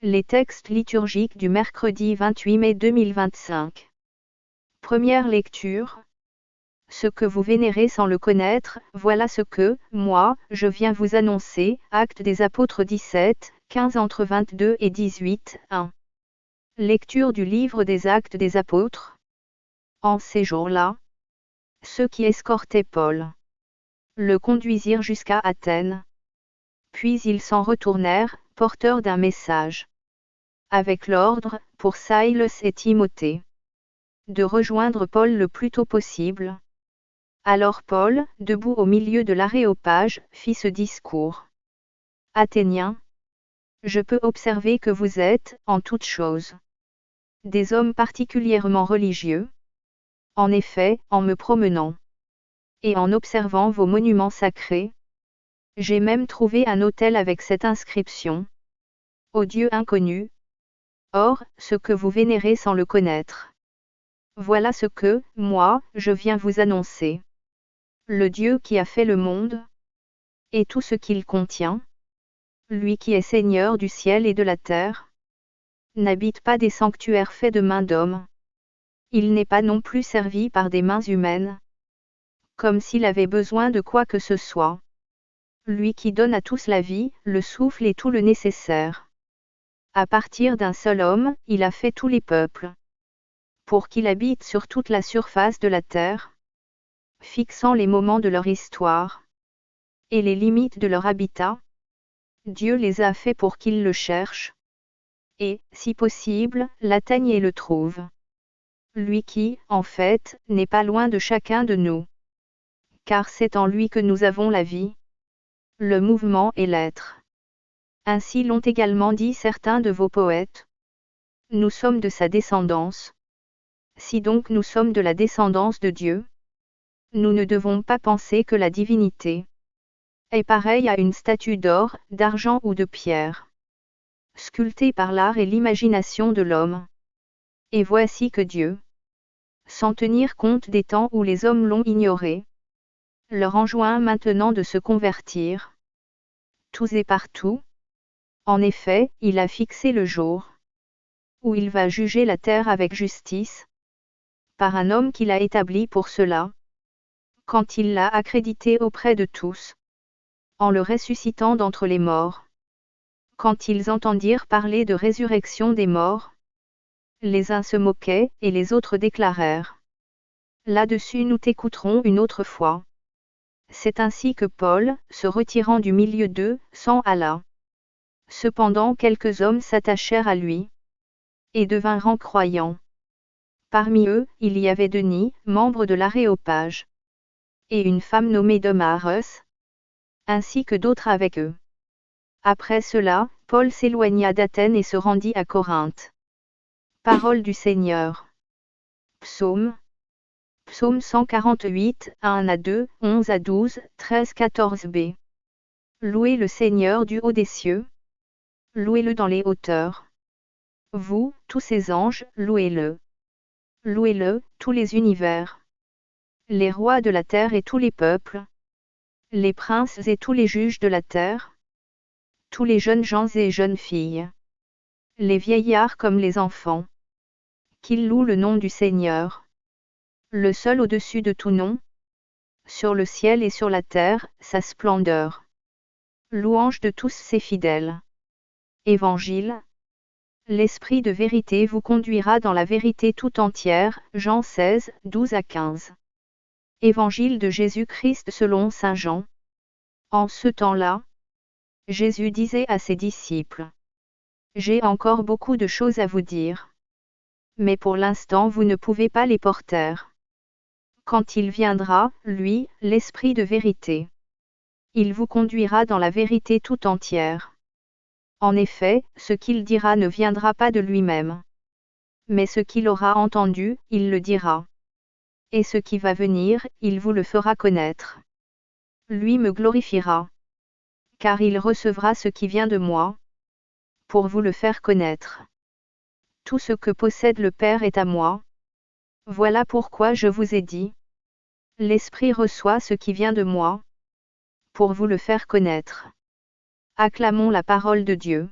Les textes liturgiques du mercredi 28 mai 2025. Première lecture. Ce que vous vénérez sans le connaître, voilà ce que, moi, je viens vous annoncer. Actes des Apôtres 17, 15 entre 22 et 18, 1. Lecture du livre des Actes des Apôtres. En ces jours-là, ceux qui escortaient Paul le conduisirent jusqu'à Athènes. Puis ils s'en retournèrent, porteurs d'un message, avec l'ordre, pour Silas et Timothée, de rejoindre Paul le plus tôt possible. Alors Paul, debout au milieu de l'aréopage, fit ce discours. Athéniens, je peux observer que vous êtes, en toutes choses, des hommes particulièrement religieux. En effet, en me promenant et en observant vos monuments sacrés, j'ai même trouvé un autel avec cette inscription: Au Dieu inconnu. Or, ce que vous vénérez sans le connaître, voilà ce que, moi, je viens vous annoncer. Le Dieu qui a fait le monde et tout ce qu'il contient, lui qui est Seigneur du ciel et de la terre, n'habite pas des sanctuaires faits de mains d'hommes. Il n'est pas non plus servi par des mains humaines, comme s'il avait besoin de quoi que ce soit. Lui qui donne à tous la vie, le souffle et tout le nécessaire. À partir d'un seul homme, il a fait tous les peuples, pour qu'il habite sur toute la surface de la terre, fixant les moments de leur histoire et les limites de leur habitat. Dieu les a faits pour qu'ils le cherchent, et, si possible, l'atteignent et le trouvent. Lui qui, en fait, n'est pas loin de chacun de nous, car c'est en lui que nous avons la vie, le mouvement et l'être. Ainsi l'ont également dit certains de vos poètes. Nous sommes de sa descendance. Si donc nous sommes de la descendance de Dieu, nous ne devons pas penser que la divinité est pareille à une statue d'or, d'argent ou de pierre, sculptée par l'art et l'imagination de l'homme. Et voici que Dieu, sans tenir compte des temps où les hommes l'ont ignoré, leur enjoint maintenant de se convertir, tous et partout. En effet, il a fixé le jour où il va juger la terre avec justice, par un homme qu'il a établi pour cela, quand il l'a accrédité auprès de tous, en le ressuscitant d'entre les morts. Quand ils entendirent parler de résurrection des morts, les uns se moquaient, et les autres déclarèrent: Là-dessus nous t'écouterons une autre fois. C'est ainsi que Paul, se retirant du milieu d'eux, s'en alla. Cependant quelques hommes s'attachèrent à lui, et devinrent croyants. Parmi eux, il y avait Denis, membre de l'Aréopage, et une femme nommée Damaris, ainsi que d'autres avec eux. Après cela, Paul s'éloigna d'Athènes et se rendit à Corinthe. Parole du Seigneur. Psaume 148, 1 à 2, 11 à 12, 13, 14b. Louez le Seigneur du haut des cieux. Louez-le dans les hauteurs. Vous, tous ses anges, louez-le. Louez-le, tous les univers. Les rois de la terre et tous les peuples. Les princes et tous les juges de la terre. Tous les jeunes gens et jeunes filles. Les vieillards comme les enfants. Qu'ils louent le nom du Seigneur, le seul au-dessus de tout nom, sur le ciel et sur la terre, sa splendeur. Louange de tous ses fidèles. Évangile. L'Esprit de vérité vous conduira dans la vérité tout entière. Jean 16, 12 à 15. Évangile de Jésus-Christ selon saint Jean. En ce temps-là, Jésus disait à ses disciples: J'ai encore beaucoup de choses à vous dire, mais pour l'instant vous ne pouvez pas les porter. Quand il viendra, lui, l'Esprit de vérité, il vous conduira dans la vérité tout entière. En effet, ce qu'il dira ne viendra pas de lui-même, mais ce qu'il aura entendu, il le dira. Et ce qui va venir, il vous le fera connaître. Lui me glorifiera, car il recevra ce qui vient de moi, pour vous le faire connaître. Tout ce que possède le Père est à moi. Voilà pourquoi je vous ai dit: l'Esprit reçoit ce qui vient de moi, pour vous le faire connaître. Acclamons la parole de Dieu.